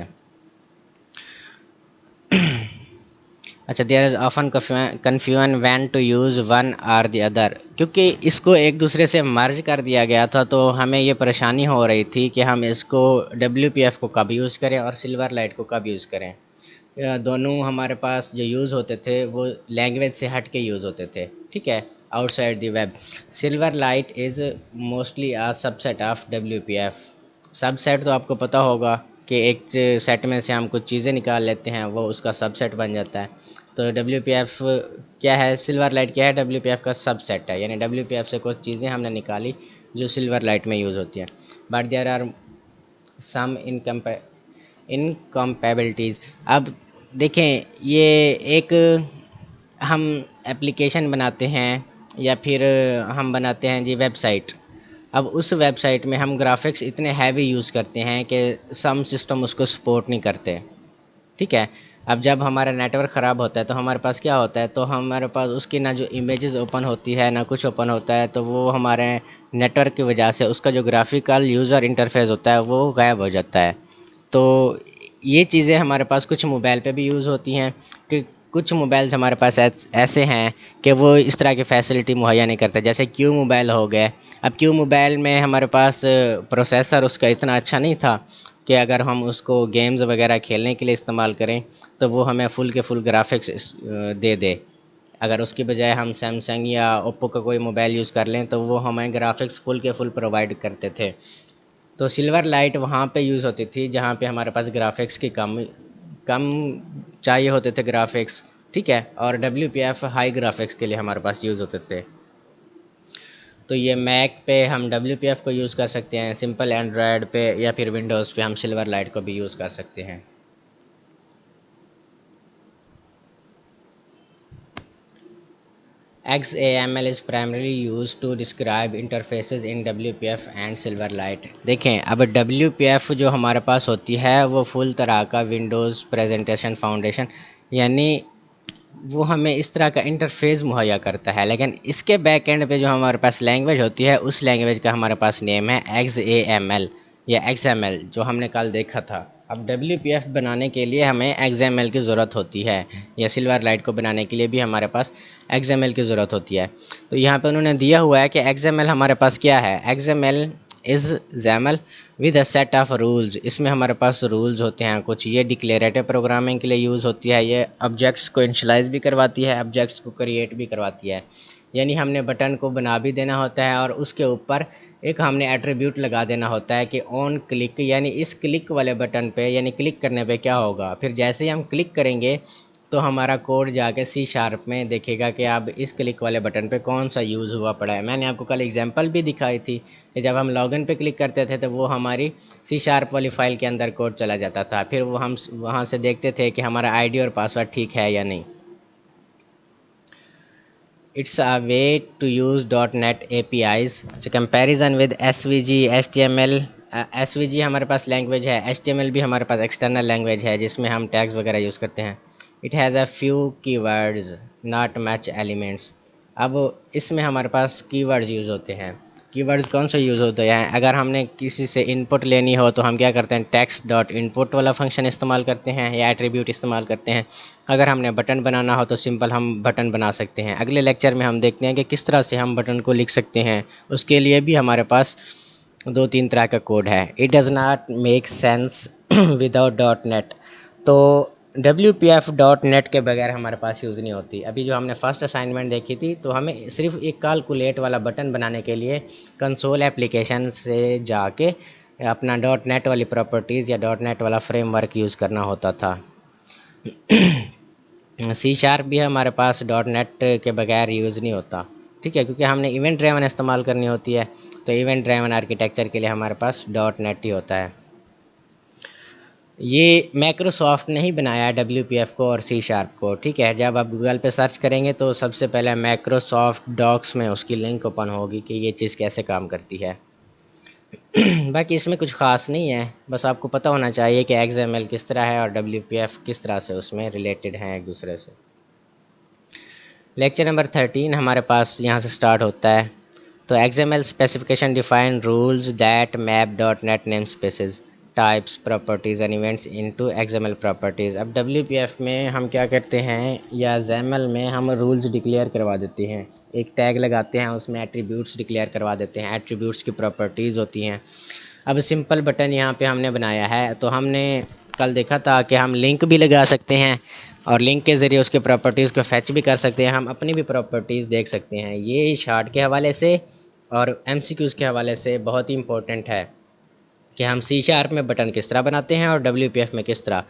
अच्छा, there is often confusion when to use one और द अदर। क्योंकि इसको एक दूसरे से मर्ज कर दिया गया था तो हमें ये परेशानी हो रही थी कि हम इसको WPF को कब यूज़ करें और सिल्वर लाइट को कब यूज़ करें। दोनों हमारे पास जो यूज़ होते थे वो लैंग्वेज से हट के यूज़ होते थे, ठीक है, outside the web. Silverlight is mostly a subset of WPF। Subset तो आपको पता होगा कि एक सेट में से हम कुछ चीज़ें निकाल लेते हैं, वो उसका सबसेट बन जाता है। तो WPF क्या है, सिल्वर लाइट क्या है, WPF का सबसेट है, यानी WPF से कुछ चीज़ें हमने निकाली जो सिल्वर लाइट में यूज़ होती हैं। But there are some incompatibilities. अब देखें, ये एक हम एप्लीकेशन बनाते हैं या फिर हम बनाते हैं जी वेबसाइट। अब उस वेबसाइट में हम ग्राफिक्स इतने हैवी यूज़ करते हैं कि सम सिस्टम उसको सपोर्ट नहीं करते, ठीक है। अब जब हमारा नेटवर्क ख़राब होता है तो हमारे पास क्या होता है, तो हमारे पास उसकी ना जो इमेजेस ओपन होती है ना कुछ ओपन होता है, तो वो हमारे नेटवर्क की वजह से उसका जो ग्राफिकल यूज़र इंटरफेस होता है वो गायब हो जाता है। तो ये चीज़ें हमारे पास कुछ मोबाइल पे भी यूज़ होती हैं कि कुछ मोबाइल्स हमारे पास ऐसे हैं कि वो इस तरह की फ़ैसिलिटी मुहैया नहीं करते, जैसे क्यू मोबाइल हो गए। अब क्यू मोबाइल में हमारे पास प्रोसेसर उसका इतना अच्छा नहीं था कि अगर हम उसको गेम्स वगैरह खेलने के लिए इस्तेमाल करें तो वो हमें फुल के फुल ग्राफिक्स दे दे। अगर उसकी बजाय हम सैमसंग या ओप्पो का कोई मोबाइल यूज़ कर लें तो वो हमें ग्राफिक्स फुल के फुल प्रोवाइड करते थे। तो सिल्वर लाइट वहाँ पे यूज़ होती थी जहाँ पे हमारे पास ग्राफिक्स की कम कम चाहिए होते थे ग्राफिक्स, ठीक है। और WPF हाई ग्राफिक्स के लिए हमारे पास यूज़ होते थे। तो ये मैक पे हम WPF को यूज़ कर सकते हैं, सिंपल एंड्रॉयड पे या फिर विंडोज़ पे हम सिल्वर लाइट को भी यूज़ कर सकते हैं। XAML is primarily used to describe interfaces in WPF and Silverlight। देखें, अब WPF जो हमारे पास होती है वो फुल तरह का विंडोज़ प्रेजेंटेशन फाउंडेशन, यानी वो हमें इस तरह का इंटरफेस मुहैया करता है। लेकिन इसके बैक एंड पे जो हमारे पास लैंग्वेज होती है उस लैंग्वेज का हमारे पास नेम है XAML या XML, जो हमने कल देखा था। अब WPF बनाने के लिए हमें XML की ज़रूरत होती है, या सिल्वर लाइट को बनाने के लिए भी हमारे पास XML की ज़रूरत होती है। तो यहाँ पे उन्होंने दिया हुआ है कि XML हमारे पास क्या है। XML is XAML with a set of rules. इसमें हमारे पास रूल्स होते हैं कुछ। ये डिक्लेरेटिव प्रोग्रामिंग के लिए यूज़ होती है। ये ऑब्जेक्ट्स को इनिशियलाइज़ भी करवाती है, ऑब्जेक्ट्स को क्रिएट भी करवाती है। यानी हमने बटन को बना भी देना होता है और उसके ऊपर एक हमने एट्रीब्यूट लगा देना होता है कि ऑन क्लिक, यानी इस क्लिक वाले बटन पे, यानी क्लिक करने पे क्या होगा। फिर जैसे ही हम क्लिक करेंगे तो हमारा कोड जाके C# में देखेगा कि अब इस क्लिक वाले बटन पे कौन सा यूज़ हुआ पड़ा है। मैंने आपको कल एग्जांपल भी दिखाई थी कि जब हम लॉगिन पे क्लिक करते थे तो वो हमारी C# वाली फ़ाइल के अंदर कोड चला जाता था। फिर वो हम वहाँ से देखते थे कि हमारा ID और पासवर्ड ठीक है या नहीं। It's a way to use .NET APIs. So comparison with SVG, HTML. SVG हमारे पास लैंग्वेज है, HTML भी हमारे पास एक्सटर्नल लैंग्वेज है जिसमें हम टैग्स वगैरह यूज़ करते हैं। It has a few keywords, not much elements. अब इसमें हमारे पास कीवर्ड्स यूज़ होते हैं। कीवर्ड्स कौन से यूज़ होते हैं? अगर हमने किसी से इनपुट लेनी हो तो हम क्या करते हैं, टेक्स्ट डॉट इनपुट वाला फंक्शन इस्तेमाल करते हैं या एट्रीब्यूट इस्तेमाल करते हैं। अगर हमने बटन बनाना हो तो सिंपल हम बटन बना सकते हैं। अगले लेक्चर में हम देखते हैं कि किस तरह से हम बटन को लिख सकते हैं। उसके लिए भी हमारे पास 2-3 तरह का कोड है। It does not make sense without .NET। तो WPF.NET के बगैर हमारे पास यूज़ नहीं होती। अभी जो हमने फर्स्ट असाइनमेंट देखी थी तो हमें सिर्फ एक कैलकुलेट वाला बटन बनाने के लिए कंसोल एप्लीकेशन से जाके अपना .NET वाली प्रॉपर्टीज़ या .NET वाला फ्रेमवर्क यूज़ करना होता था। C# भी हमारे पास .NET के बगैर यूज़ नहीं होता, ठीक है, क्योंकि हमने इवेंट ड्राइवन इस्तेमाल करनी होती है। तो इवेंट ड्राइवन आर्किटेक्चर के लिए हमारे पास .NET ही होता है। ये माइक्रोसॉफ्ट ने ही बनाया है WPF को और C# को, ठीक है। जब आप गूगल पे सर्च करेंगे तो सबसे पहले माइक्रोसॉफ्ट डॉक्स में उसकी लिंक ओपन होगी कि ये चीज़ कैसे काम करती है। बाकी इसमें कुछ ख़ास नहीं है, बस आपको पता होना चाहिए कि XML किस तरह है और WPF किस तरह से उसमें रिलेटेड हैं एक दूसरे से। लेक्चर नंबर 13 हमारे पास यहाँ से स्टार्ट होता है। तो XML specification define rules that map .NET name spaces types properties and events into XML properties. अब WPF में हम क्या करते हैं या XAML में हम रूल्स डिक्लेयर करवा देते हैं। एक टैग लगाते हैं, उसमें एट्रीब्यूट्स डिक्लेयर करवा देते हैं। एट्रीब्यूट्स की प्रॉपर्टीज़ होती हैं। अब सिंपल बटन यहाँ पे हमने बनाया है, तो हमने कल देखा था कि हम लिंक भी लगा सकते हैं और लिंक के ज़रिए उसके प्रॉपर्टीज़ को फैच भी कर सकते हैं। हम अपनी भी प्रॉपर्टीज़ देख सकते हैं। ये शार्ट के हवाले से और MCQs के हवाले से बहुत ही इंपॉर्टेंट है कि हम C# में बटन किस तरह बनाते हैं और WPF में किस तरह।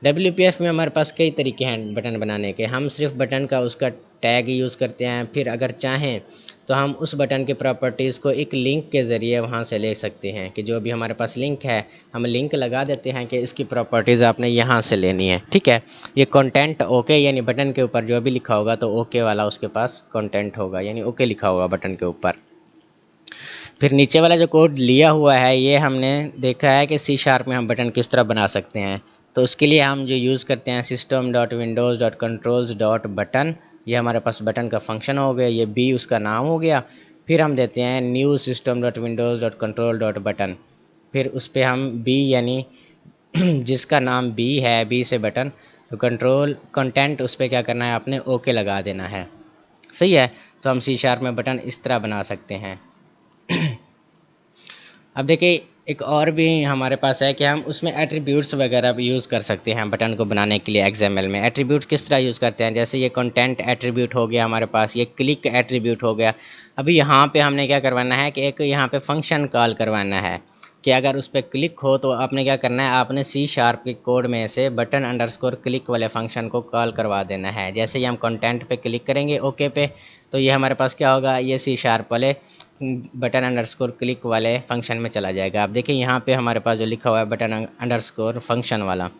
WPF में हमारे पास कई तरीके हैं बटन बनाने के। हम सिर्फ बटन का उसका टैग यूज़ करते हैं। फिर अगर चाहें तो हम उस बटन के प्रॉपर्टीज़ को एक लिंक के ज़रिए वहाँ से ले सकते हैं कि जो भी हमारे पास लिंक है हम लिंक लगा देते हैं कि इसकी प्रॉपर्टीज़ आपने यहाँ से लेनी है, ठीक है। ये कंटेंट ओके, यानी बटन के ऊपर जो भी लिखा होगा तो ओके वाला उसके पास कंटेंट होगा, यानी ओके लिखा होगा बटन के ऊपर। फिर नीचे वाला जो कोड लिया हुआ है ये हमने देखा है कि C# में हम बटन किस तरह बना सकते हैं। तो उसके लिए हम जो यूज़ करते हैं system.windows.controls.button, ये हमारे पास बटन का फंक्शन हो गया, ये B उसका नाम हो गया। फिर हम देते हैं न्यू system.windows.control.button, फिर उस पर हम B यानी जिसका नाम B है, B से बटन, तो कंट्रोल कंटेंट उस पर क्या करना है, आपने ओके लगा देना है, सही है। तो हम C# में बटन इस तरह बना सकते हैं। अब देखिए एक और भी हमारे पास है कि हम उसमें एट्रीब्यूट्स वगैरह भी यूज़ कर सकते हैं बटन को बनाने के लिए। XML में एट्रीब्यूट्स किस तरह यूज़ करते हैं, जैसे ये कंटेंट एट्रीब्यूट हो गया हमारे पास, ये क्लिक एट्रीब्यूट हो गया। अभी यहाँ पे हमने क्या करवाना है कि एक यहाँ पे फंक्शन कॉल करवाना है कि अगर उस पर क्लिक हो तो आपने क्या करना है, आपने C# के कोड में से बटन अंडरस्कोर क्लिक वाले फंक्शन को कॉल करवा देना है। जैसे ही हम कंटेंट पे क्लिक करेंगे ओके पे, तो ये हमारे पास क्या होगा, ये C# वाले बटन अंडरस्कोर क्लिक वाले फंक्शन में चला जाएगा। आप देखिए यहाँ पे हमारे पास जो लिखा हुआ है बटन अंडरस्कोर फंक्शन वाला,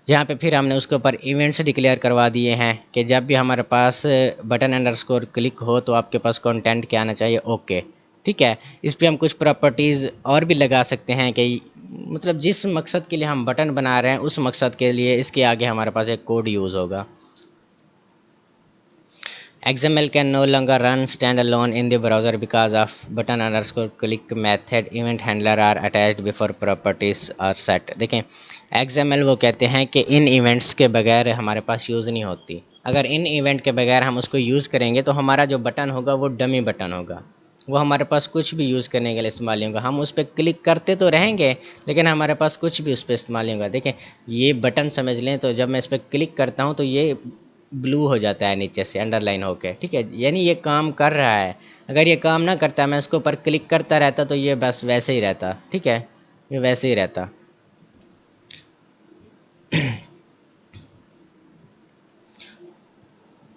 यहाँ पे फिर हमने उसके ऊपर इवेंट्स डिक्लेयर करवा दिए हैं कि जब भी हमारे पास बटन अंडरस्कोर क्लिक हो तो आपके पास कंटेंट क्या आना चाहिए, ओके, ठीक है। इस पर हम कुछ प्रॉपर्टीज़ और भी लगा सकते हैं कि मतलब जिस मकसद के लिए हम बटन बना रहे हैं उस मकसद के लिए इसके आगे हमारे पास एक कोड यूज़ होगा। XML can no longer run standalone in the browser because of button underscore click method event handler are attached before properties are set। देखें, XML वो कहते हैं कि इन इवेंट्स के बगैर हमारे पास यूज़ नहीं होती। अगर इन इवेंट के बगैर हम उसको यूज़ करेंगे तो हमारा जो बटन होगा वो डमी बटन होगा, वो हमारे पास कुछ भी यूज़ करने के लिए इस्तेमाल नहीं होगा। हम उस पर क्लिक करते तो रहेंगे लेकिन हमारे पास कुछ भी उस पर इस्तेमाल नहीं होगा। देखें, ये बटन समझ लें, तो जब मैं इस पर क्लिक करता हूँ तो ये ब्लू हो जाता है नीचे से अंडरलाइन होके, ठीक है, यानी ये काम कर रहा है। अगर ये काम ना करता, मैं इसके ऊपर क्लिक करता रहता तो ये बस वैसे ही रहता, ठीक है, ये वैसे ही रहता।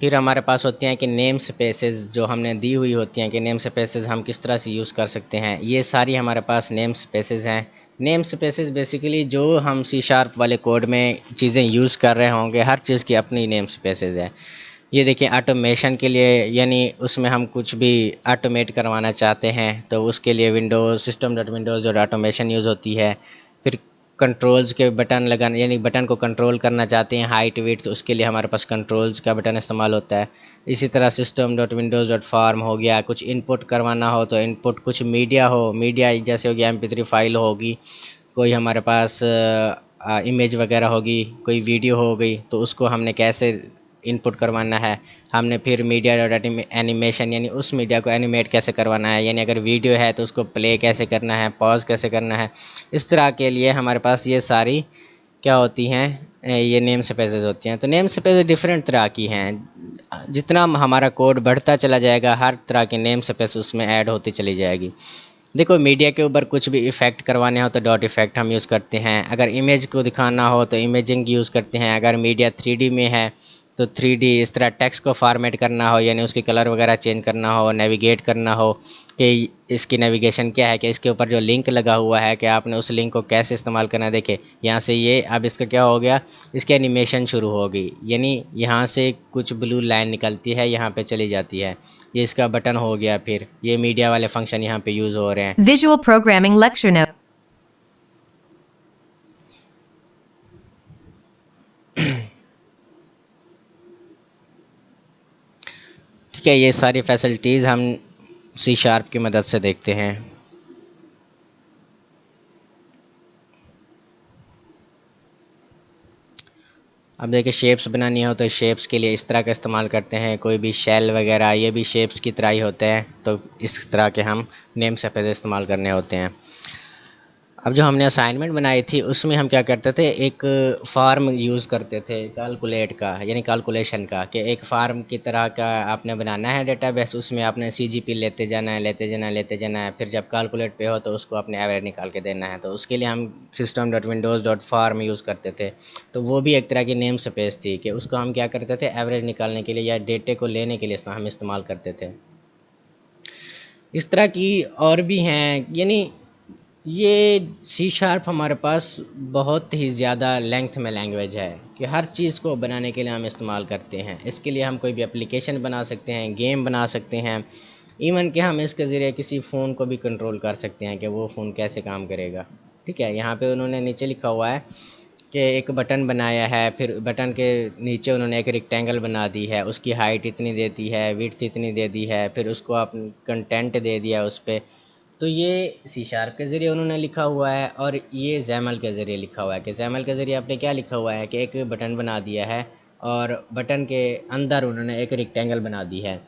फिर हमारे पास होती हैं कि नेम स्पेसेस जो हमने दी हुई होती हैं कि नेम स्पेसेस हम किस तरह से यूज़ कर सकते हैं। ये सारी हमारे पास नेम स्पेसेस हैं। नेम स्पेसेस बेसिकली जो हम सी शार्प वाले कोड में चीज़ें यूज़ कर रहे होंगे, हर चीज़ की अपनी नेम स्पेसेस है। ये देखिए, ऑटोमेशन के लिए, यानी उसमें हम कुछ भी ऑटोमेट करवाना चाहते हैं तो उसके लिए Windows system dot Windows dot automation use होती है। फिर कंट्रोल्स के बटन लगाना, यानी बटन को कंट्रोल करना चाहते हैं हाइट विड्थ, उसके लिए हमारे पास कंट्रोल्स का बटन इस्तेमाल होता है। इसी तरह system dot Windows dot form हो गया, कुछ इनपुट करवाना हो तो इनपुट, कुछ मीडिया हो, मीडिया जैसे हो गया MP3 फाइल होगी, कोई हमारे पास इमेज वगैरह होगी, कोई वीडियो हो गई, तो उसको हमने कैसे इनपुट करवाना है। हमने फिर मीडिया डॉट एनिमेशन, यानी उस मीडिया को एनिमेट कैसे करवाना है, यानी अगर वीडियो है तो उसको प्ले कैसे करना है, पॉज कैसे करना है। इस तरह के लिए हमारे पास ये सारी क्या होती हैं, ये नेम स्पेसेस होती हैं। तो नेम स्पेसेस डिफरेंट तरह की हैं। जितना हमारा कोड बढ़ता चला जाएगा, हर तरह की नेम स्पेस उसमें ऐड होती चली जाएगी। देखो, मीडिया के ऊपर कुछ भी इफ़ेक्ट करवाने हो तो डॉट इफ़ेक्ट हम यूज़ करते हैं। अगर इमेज को दिखाना हो तो इमेजिंग यूज़ करते हैं। अगर मीडिया 3D में है तो 3D, इस तरह टेक्स्ट को फॉर्मेट करना हो, यानी उसकी कलर वगैरह चेंज करना हो, नेविगेट करना हो कि इसकी नेविगेशन क्या है, कि इसके ऊपर जो लिंक लगा हुआ है कि आपने उस लिंक को कैसे इस्तेमाल करना है। देखे, यहाँ से ये अब इसका क्या हो गया, इसकी एनिमेशन शुरू हो गई, यानी यहाँ से कुछ ब्लू लाइन निकलती है, यहाँ पे चली जाती है, ये इसका बटन हो गया। फिर ये मीडिया वाले फंक्शन यहाँ पे यूज़ हो रहे हैं। Visual Programming Lecture Note. ठीक है, ये सारी फैसिलिटीज़ हम सी शार्प की मदद से देखते हैं। अब देखिए, शेप्स बनानी हो तो शेप्स के लिए इस तरह का इस्तेमाल करते हैं। कोई भी शेल वगैरह, ये भी शेप्स की तरह ही होते हैं, तो इस तरह के हम नेम स्पेस इस्तेमाल करने होते हैं। अब जो हमने असाइनमेंट बनाई थी उसमें हम क्या करते थे, एक फार्म यूज़ करते थे कैलकुलेट का, यानी कैलकुलेशन का, कि एक फार्म की तरह का आपने बनाना है डेटाबेस, उसमें आपने CGP लेते जाना है, लेते जाना है, लेते जाना है, फिर जब कैलकुलेट पे हो तो उसको अपने एवरेज निकाल के देना है। तो उसके लिए हम system dot Windows dot form use करते थे। तो वो भी एक तरह की नेम स्पेस थी कि उसको हम क्या करते थे, एवरेज निकालने के लिए या डेटे को लेने के लिए हम इस्तेमाल करते थे। इस तरह की और भी हैं, यानी ये सी शार्प हमारे पास बहुत ही ज़्यादा लेंथ में लैंग्वेज है कि हर चीज़ को बनाने के लिए हम इस्तेमाल करते हैं। इसके लिए हम कोई भी एप्लीकेशन बना सकते हैं, गेम बना सकते हैं, इवन कि हम इसके ज़रिए किसी फ़ोन को भी कंट्रोल कर सकते हैं कि वो फ़ोन कैसे काम करेगा। ठीक है, यहाँ पे उन्होंने नीचे लिखा हुआ है कि एक बटन बनाया है, फिर बटन के नीचे उन्होंने एक रेक्टेंगल बना दी है, उसकी हाइट इतनी देती है, विड्थ इतनी दे दी है, फिर उसको आप कंटेंट दे दिया उस पर। तो ये सी शार्प के ज़रिए उन्होंने लिखा हुआ है, और ये जैमल के ज़रिए लिखा हुआ है कि जैमल के ज़रिए आपने क्या लिखा हुआ है कि एक बटन बना दिया है और बटन के अंदर उन्होंने एक रेक्टेंगल बना दी है।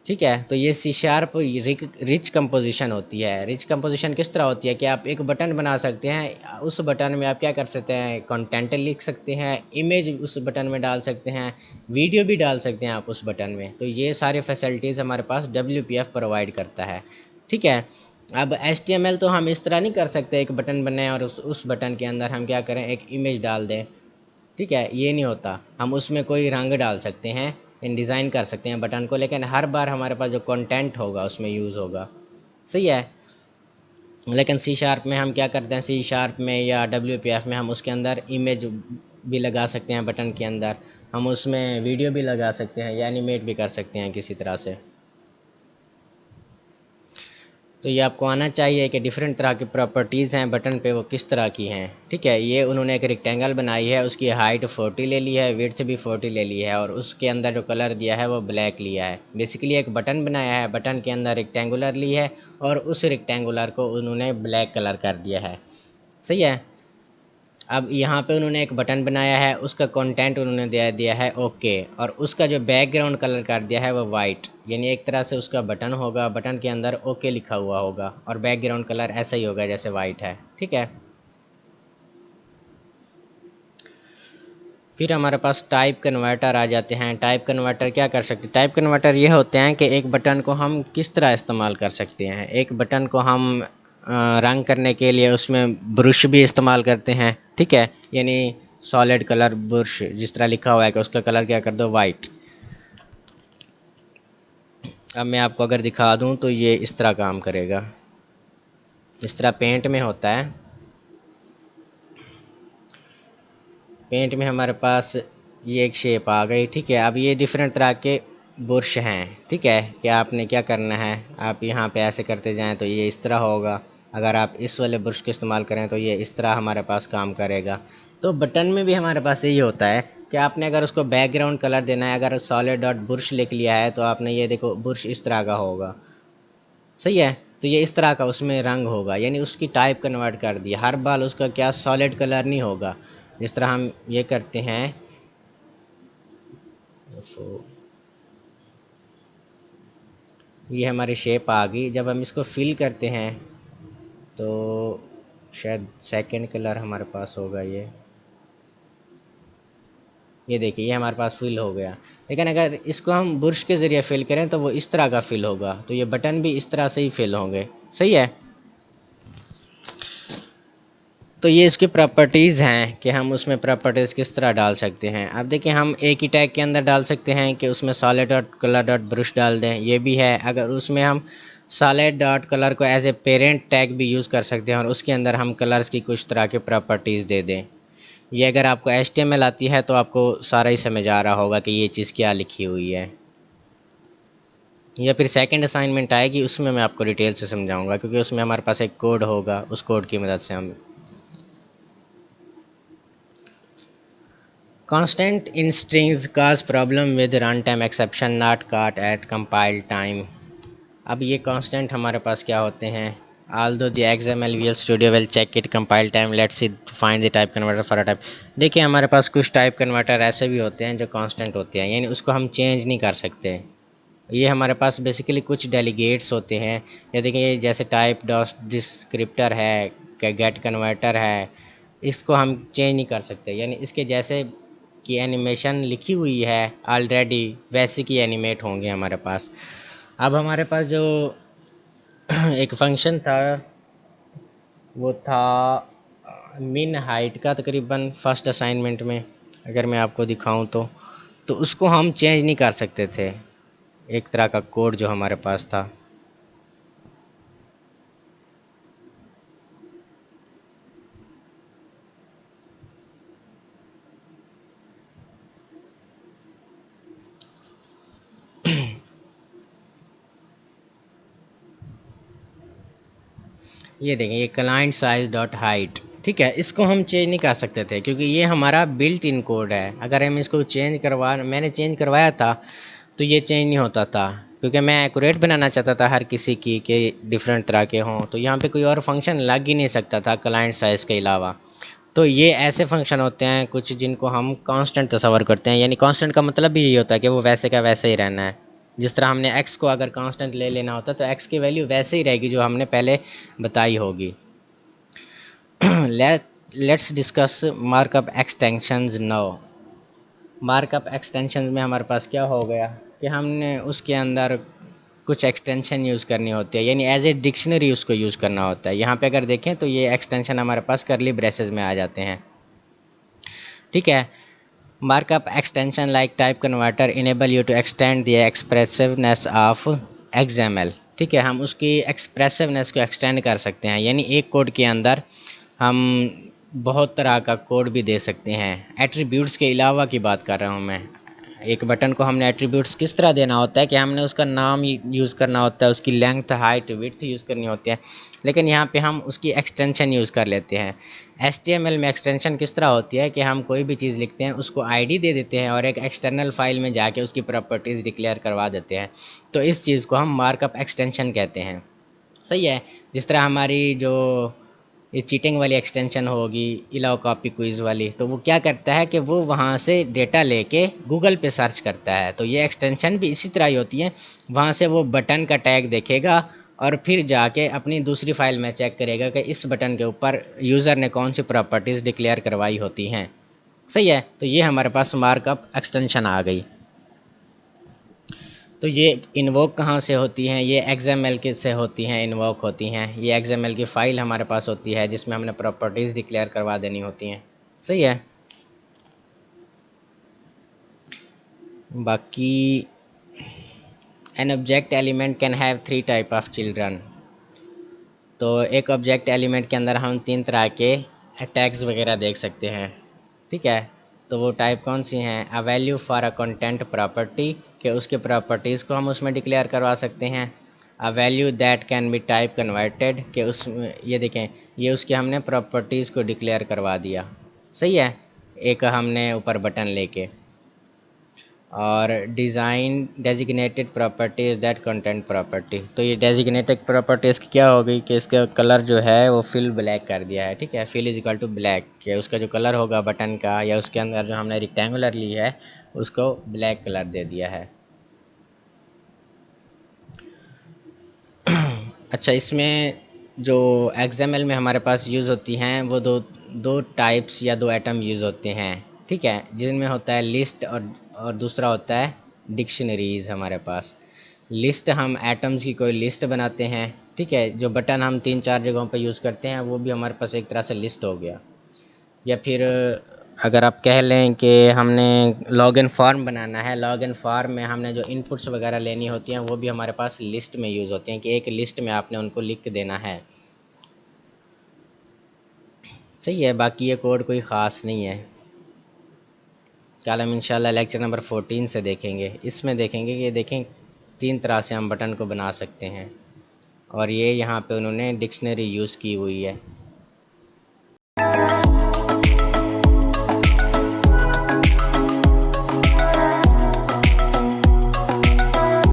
ठीक है, तो ये सी शार्प रिच कंपोजिशन होती है। रिच कंपोजिशन किस तरह होती है कि आप एक बटन बना सकते हैं, उस बटन में आप क्या कर सकते हैं, कंटेंट लिख सकते हैं, इमेज उस बटन में डाल सकते हैं, वीडियो भी डाल सकते हैं आप उस बटन में। तो ये सारे फैसिलिटीज़ हमारे पास WPF प्रोवाइड करता है। ठीक है, अब HTML तो हम इस तरह नहीं कर सकते, एक बटन बनाएं और उस बटन के अंदर हम क्या करें, एक इमेज डाल दें। ठीक है, ये नहीं होता। हम उसमें कोई रंग डाल सकते हैं, इन डिज़ाइन कर सकते हैं बटन को, लेकिन हर बार हमारे पास जो कंटेंट होगा उसमें यूज़ होगा। सही है, लेकिन सी शार्प में हम क्या करते हैं, सी शार्प में या WPF में हम उसके अंदर इमेज भी लगा सकते हैं बटन के अंदर, हम उसमें वीडियो भी लगा सकते हैं या एनिमेट भी कर सकते हैं किसी तरह से। तो ये आपको आना चाहिए कि डिफरेंट तरह की प्रॉपर्टीज़ हैं बटन पे, वो किस तरह की हैं। ठीक है, ये उन्होंने एक रेक्टेंगल बनाई है, उसकी हाइट 40 ले ली है, विड्थ भी 40 ले ली है, और उसके अंदर जो कलर दिया है वो ब्लैक लिया है। बेसिकली एक बटन बनाया है, बटन के अंदर रेक्टेंगुलर ली है और उस रेक्टेंगुलर को उन्होंने ब्लैक कलर कर दिया है। सही है। अब यहाँ पे उन्होंने एक बटन बनाया है, उसका कंटेंट उन्होंने दे दिया है ओके, और उसका जो बैकग्राउंड कलर कर दिया है वो वाइट। यानी एक तरह से उसका बटन होगा, बटन के अंदर ओके लिखा हुआ होगा और बैकग्राउंड कलर ऐसा ही होगा जैसे वाइट है। ठीक है। फिर हमारे पास टाइप कन्वर्टर आ जाते हैं। टाइप कन्वर्टर क्या कर सकते हैं? टाइप कन्वर्टर ये होते हैं कि एक बटन को हम किस तरह इस्तेमाल कर सकते हैं। एक बटन को हम रंग करने के लिए उसमें ब्रश भी इस्तेमाल करते हैं। ठीक है, यानी सॉलिड कलर ब्रश, जिस तरह लिखा हुआ है कि उसका कलर क्या कर दो, वाइट। अब मैं आपको अगर दिखा दूं तो ये इस तरह काम करेगा, इस तरह पेंट में होता है। पेंट में हमारे पास ये एक शेप आ गई। ठीक है, अब ये डिफरेंट तरह के बुरश हैं। ठीक है, कि आपने क्या करना है, आप यहाँ पे ऐसे करते जाएं तो ये इस तरह होगा। अगर आप इस वाले ब्रश का इस्तेमाल करें तो ये इस तरह हमारे पास काम करेगा। तो बटन में भी हमारे पास यही होता है कि आपने अगर उसको बैकग्राउंड कलर देना है, अगर सॉलिड डॉट बुरश लिख लिया है तो आपने ये देखो बुरश इस तरह का होगा। सही है, तो ये इस तरह का उसमें रंग होगा, यानी उसकी टाइप कन्वर्ट कर दिया। हर बार उसका क्या सॉलिड कलर नहीं होगा, जिस तरह हम ये करते हैं। ये हमारी शेप आ गई। जब हम इसको फिल करते हैं तो शायद सेकंड कलर हमारे पास होगा। ये देखिए, ये हमारे पास फिल हो गया। लेकिन अगर इसको हम ब्रश के ज़रिए फिल करें तो वो इस तरह का फिल होगा। तो ये बटन भी इस तरह से ही फिल होंगे। सही है। तो ये इसकी प्रॉपर्टीज़ हैं कि हम उसमें प्रॉपर्टीज़ किस तरह डाल सकते हैं। अब देखिए, हम एक ही टैग के अंदर डाल सकते हैं कि उसमें solid dot colour dot brush डाल दें, ये भी है। अगर उसमें हम सॉलिड डॉट कलर को एज ए पेरेंट टैग भी यूज़ कर सकते हैं और उसके अंदर हम कलर्स की कुछ तरह की प्रॉपर्टीज़ दे दें। ये अगर आपको HTML आती है तो आपको सारा ही समझ आ रहा होगा कि ये चीज़ क्या लिखी हुई है। या फिर सेकंड असाइनमेंट आएगी, उसमें मैं आपको डिटेल से समझाऊंगा, क्योंकि उसमें हमारे पास एक कोड होगा, उस कोड की मदद से हम Constant in strings cause problem with runtime exception not caught at compile time। अब ये कांस्टेंट हमारे पास क्या होते हैं? Although the XML Visual Studio will check it compile time, let's see find the type converter for a type। देखिए, हमारे पास कुछ type converter ऐसे भी होते हैं जो कांस्टेंट होते हैं, यानी उसको हम चेंज नहीं कर सकते। ये हमारे पास बेसिकली कुछ डेलीगेट्स होते हैं। ये देखिए, जैसे टाइप डॉट डिस्क्रिप्टर है, गेट कन्वर्टर है, इसको हम चेंज नहीं कर सकते। यानी इसके जैसे की एनिमेशन लिखी हुई है ऑलरेडी, वैसे की एनिमेट होंगे हमारे पास। अब हमारे पास जो एक फंक्शन था वो था मिन हाइट का, तकरीबन फर्स्ट असाइनमेंट में अगर मैं आपको दिखाऊं तो उसको हम चेंज नहीं कर सकते थे। एक तरह का कोड जो हमारे पास था। ये देखें, ये क्लाइंट साइज डॉट हाइट। ठीक है, इसको हम चेंज नहीं कर सकते थे क्योंकि ये हमारा बिल्ट इन कोड है। अगर हम इसको मैंने चेंज करवाया था तो ये चेंज नहीं होता था, क्योंकि मैं एक्यूरेट बनाना चाहता था हर किसी की कि डिफरेंट तरह के हों। तो यहाँ पे कोई और फंक्शन लग ही नहीं सकता था क्लाइंट साइज़ के अलावा। तो ये ऐसे फंक्शन होते हैं कुछ जिनको हम कांस्टेंट तस्वर करते हैं। यानी कांस्टेंट का मतलब भी यही होता है कि वो वैसे का वैसे ही रहना है। जिस तरह हमने x को अगर कांस्टेंट ले लेना होता तो x की वैल्यू वैसे ही रहेगी जो हमने पहले बताई होगी। Let's discuss markup extensions now. Markup extensions में हमारे पास क्या हो गया कि हमने उसके अंदर कुछ एक्सटेंशन यूज़ करनी होती है, यानी एज ए डिक्शनरी उसको यूज़ करना होता है। यहाँ पे अगर देखें तो ये एक्सटेंशन हमारे पास करली ब्रेसेस में आ जाते हैं। ठीक है, markup extension like type converter enable you to extend the expressiveness of XML। ठीक है, हम उसकी एक्सप्रेसिवनेस को एक्सटेंड कर सकते हैं, यानी एक कोड के अंदर हम बहुत तरह का कोड भी दे सकते हैं। एट्रीब्यूट्स के अलावा की बात कर रहा हूँ मैं। एक बटन को हमने एट्रीब्यूट्स किस तरह देना होता है कि हमने उसका नाम यूज़ करना होता है, उसकी लेंथ, हाइट, विड्थ यूज़ करनी होती है, लेकिन यहाँ पे हम उसकी एक्सटेंशन यूज़ कर लेते हैं। HTML में एक्सटेंशन किस तरह होती है कि हम कोई भी चीज़ लिखते हैं, उसको आईडी दे देते हैं और एक एक्सटर्नल फाइल में जाके उसकी प्रॉपर्टीज़ डिक्लेयर करवा देते हैं। तो इस चीज़ को हम मार्कअप एक्सटेंशन कहते हैं। सही है। जिस तरह हमारी जो ये चीटिंग वाली एक्सटेंशन होगी, इलाव कॉपी क्विज़ वाली, तो वो क्या करता है कि वो वहाँ से डेटा लेके गूगल पे सर्च करता है। तो ये एक्सटेंशन भी इसी तरह ही होती है। वहाँ से वो बटन का टैग देखेगा और फिर जाके अपनी दूसरी फाइल में चेक करेगा कि इस बटन के ऊपर यूज़र ने कौन सी प्रॉपर्टीज़ डिक्लेयर करवाई होती हैं। सही है। तो ये हमारे पास मार्कअप एक्सटेंशन आ गई। तो ये इन्वोक कहाँ से होती हैं? ये XML के से होती हैं, इन्वोक होती हैं। ये XML की फ़ाइल हमारे पास होती है जिसमें हमने प्रॉपर्टीज़ डिक्लेयर करवा देनी होती हैं। सही है। बाकी an object element can have 3 type of children. तो एक ऑब्जेक्ट एलिमेंट के अंदर हम 3 तरह के टैग्स वगैरह देख सकते हैं। ठीक है। तो वो टाइप कौन सी हैं? A value for a content property, कि उसके प्रॉपर्टीज़ को हम उसमें डिक्लेयर करवा सकते हैं। A value that can be type converted, कि उस ये देखें, ये उसके हमने प्रॉपर्टीज़ को डिक्लेयर करवा दिया। सही है। एक हमने ऊपर बटन लेके। और design designated properties that content property, तो ये डेजिग्नेटेड प्रॉपर्टीज़ की क्या हो गई कि इसका कलर जो है वो फिल ब्लैक कर दिया है। ठीक है। Fill is equal to black, कि उसका जो कलर होगा बटन का या उसके अंदर जो हमने रेक्टेंगुलर ली है उसको ब्लैक कलर दे दिया है। अच्छा, इसमें जो XML में हमारे पास यूज़ होती हैं वो दो टाइप्स या 2 एटम यूज़ होते हैं। ठीक है। जिनमें होता है लिस्ट और दूसरा होता है डिक्शनरीज़। हमारे पास लिस्ट, हम एटम्स की कोई लिस्ट बनाते हैं। ठीक है। जो बटन हम 3-4 जगहों पे यूज़ करते हैं वो भी हमारे पास एक तरह से लिस्ट हो गया। या फिर अगर आप कह लें कि हमने लॉगिन फॉर्म बनाना है, लॉगिन फॉर्म में हमने जो इनपुट्स वगैरह लेनी होती हैं वो भी हमारे पास लिस्ट में यूज़ होती हैं, कि एक लिस्ट में आपने उनको लिख के देना है। सही है। बाकी ये कोड कोई ख़ास नहीं है। कल हम इंशाल्लाह लेक्चर नंबर 14 से देखेंगे। इसमें देखेंगे कि देखें 3 तरह से हम बटन को बना सकते हैं और ये यहाँ पे उन्होंने डिक्शनरी यूज़ की हुई है।